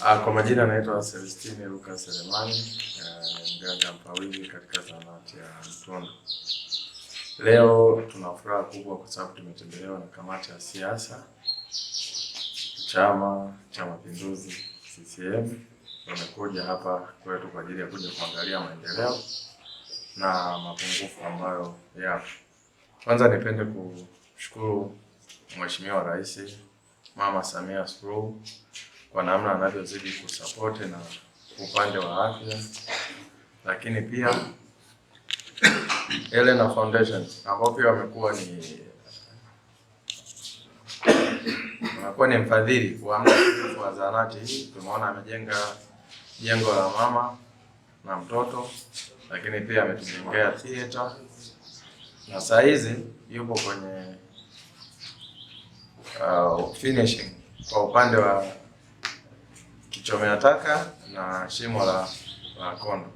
Kwa majina naitwa Celestine Lucas Selemani, ni mganga mfawidhi katika zahanati ya Mtundu. Leo tuna furaha kubwa kwa sababu tumetembelewa na kamati ya siasa Chama cha Mapinduzi CCM. Wamekuja hapa kwetu kwa ajili ya kuja kuangalia maendeleo na mapungufu ambayo yapo. Kwanza nipende kushukuru Mheshimiwa Rais Mama Samia Suluhu kwa namna anavyozidi kusupport na upande wa afya, lakini pia Elena Foundation ambao pia wamekuwa ni mfadhili wa zahanati hii. Tumeona amejenga jengo la mama na mtoto, lakini pia ametujengea theater na saa hizi yupo kwenye finishing kwa upande wa kichomea taka na shimo la kondo.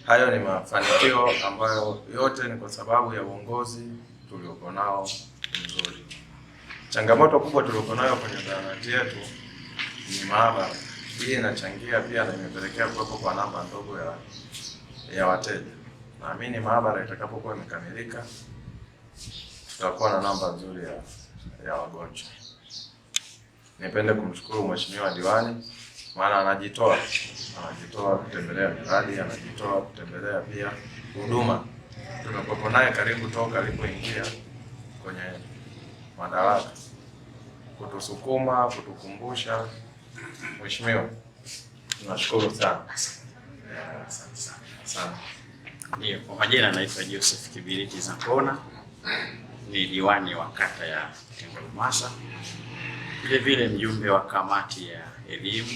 Hayo ni mafanikio ambayo yote ni kwa sababu ya uongozi tuliokuwa nao mzuri. Changamoto kubwa tuliokuwa nayo kwenye zahanati yetu ni maabara. Hii inachangia pia na imepelekea kuwepo kwa namba ndogo ya wateja. Naamini maabara itakapokuwa imekamilika tutakuwa na namba nzuri ya wagonjwa. Nipende kumshukuru Mheshimiwa Diwani, maana anajitoa kutembelea miradi, anajitoa kutembelea pia huduma. Tumekuwa naye karibu toka alipoingia kwenye madaraka, kutusukuma, kutukumbusha. Mheshimiwa, tunashukuru sana. Sana. Ndio, kwa majina naitwa Joseph Kibiriti Zakona, ni diwani wa kata ya Tengolumasa, vile vile mjumbe wa kamati ya elimu,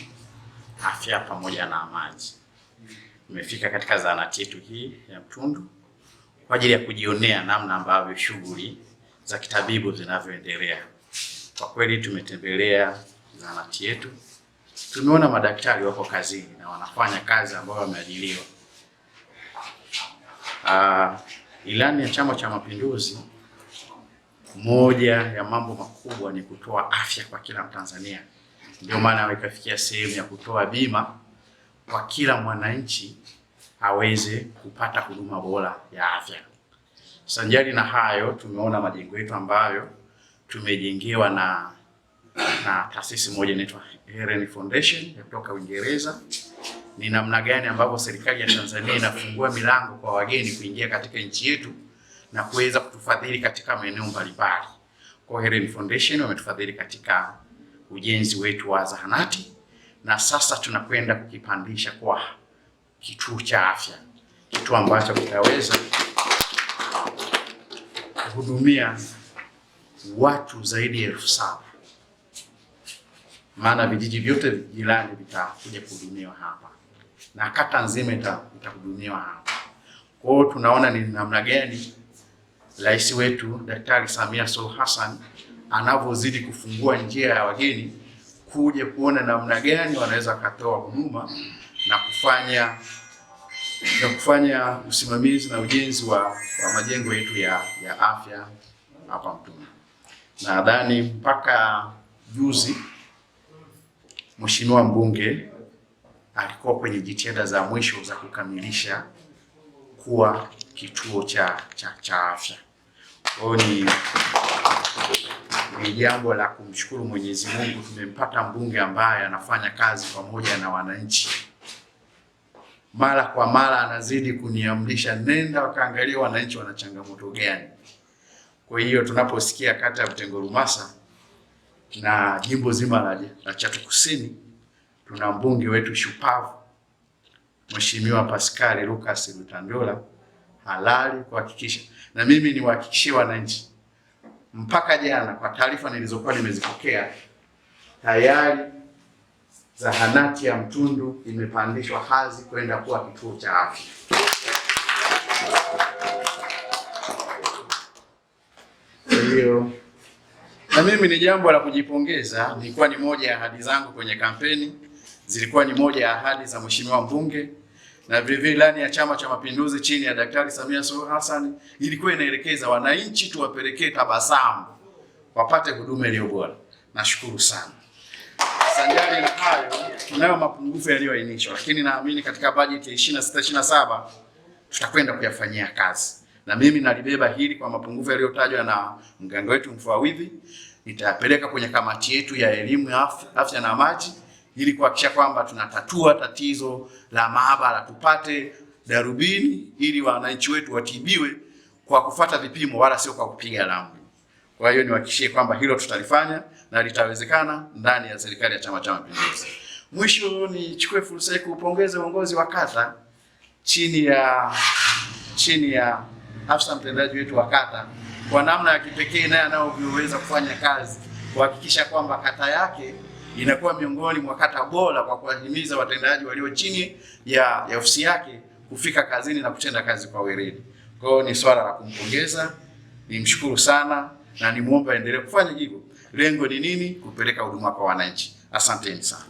afya pamoja na maji. Nimefika katika zahanati yetu hii ya Mtundu kwa ajili ya kujionea namna ambavyo shughuli za kitabibu zinavyoendelea. Kwa kweli tumetembelea zahanati yetu, tumeona madaktari wako kazini na wanafanya kazi ambayo wameajiriwa. Ilani ya Chama cha Mapinduzi, moja ya mambo makubwa ni kutoa afya kwa kila Mtanzania. Ndio maana ikafikia sehemu ya kutoa bima kwa kila mwananchi aweze kupata huduma bora ya afya. Sanjari na hayo, tumeona majengo yetu ambayo tumejengewa na taasisi moja inaitwa Elena Foundation ya kutoka Uingereza. Ni namna gani ambavyo serikali ya Tanzania inafungua milango kwa wageni kuingia katika nchi yetu na kuweza kutufadhili katika maeneo mbalimbali. Kwa Elena Foundation wametufadhili katika ujenzi wetu wa zahanati, na sasa tunakwenda kukipandisha kwa kituo cha afya, kituo ambacho kitaweza kuhudumia watu zaidi ya 7,000. Maana vijiji vyote jirani vitakuja kuhudumiwa hapa na kata nzima itahudumiwa hapa. Kwa hiyo tunaona ni namna gani Rais wetu Daktari Samia Suluhu Hassan anavyozidi kufungua njia ya wageni kuja kuona namna gani wanaweza kutoa huduma na kufanya usimamizi na ujenzi wa majengo yetu ya afya hapa Mtundu. Nadhani mpaka juzi Mheshimiwa mbunge alikuwa kwenye jitihada za mwisho za kukamilisha kuwa kituo cha afya. Kwa hiyo ni jambo la kumshukuru Mwenyezi Mungu, tumempata mbunge ambaye anafanya kazi pamoja na wananchi. Mara kwa mara anazidi kuniamrisha, nenda wakaangalia wananchi wana changamoto gani. Kwa hiyo tunaposikia kata ya Tengolumasa na jimbo zima la Chato Kusini tuna mbunge wetu shupavu Mheshimiwa Pascal Lucas Lutandola, halali kuhakikisha, na mimi niwahakikishie wananchi, mpaka jana kwa taarifa nilizokuwa nimezipokea, tayari zahanati ya Mtundu imepandishwa hadhi kwenda kuwa kituo cha afya. Hiyo na mimi ni jambo la kujipongeza. Nilikuwa ni moja ya ahadi zangu kwenye kampeni, zilikuwa ni moja ya ahadi za Mheshimiwa mbunge, na vile ilani ya Chama cha Mapinduzi chini ya Daktari Samia Suluhu Hassan ilikuwa inaelekeza wananchi tuwapelekee tabasamu, wapate huduma iliyo bora. Nashukuru sana. Sanjari na hayo tunayo mapungufu yaliyoainishwa, lakini naamini katika bajeti ya 26-27 tutakwenda kuyafanyia kazi, na mimi nalibeba hili kwa mapungufu yaliyotajwa na mganga wetu mfawidhi. Nitayapeleka kwenye kamati yetu ya elimu ya afya na maji ili kuhakikisha kwamba tunatatua tatizo la maabara, tupate darubini ili wananchi wetu watibiwe kwa kufuata vipimo wala sio kwa kupiga ramli. Kwa hiyo niwahakikishie kwamba hilo tutalifanya na litawezekana ndani ya serikali ya Chama cha Mapinduzi. Mwisho nichukue fursa hii kuupongeza uongozi wa kata chini ya afisa mtendaji wetu wa kata kwa namna ya kipekee naye anaoweza kufanya kazi kuhakikisha kwamba kata yake inakuwa miongoni mwa kata bora kwa kuwahimiza watendaji walio chini ya ofisi yake kufika kazini na kutenda kazi kwa weledi. Kwa hiyo ni swala la kumpongeza, nimshukuru sana na nimuombe aendelee kufanya hivyo. Lengo ni nini? Kupeleka huduma kwa wananchi. Asanteni sana.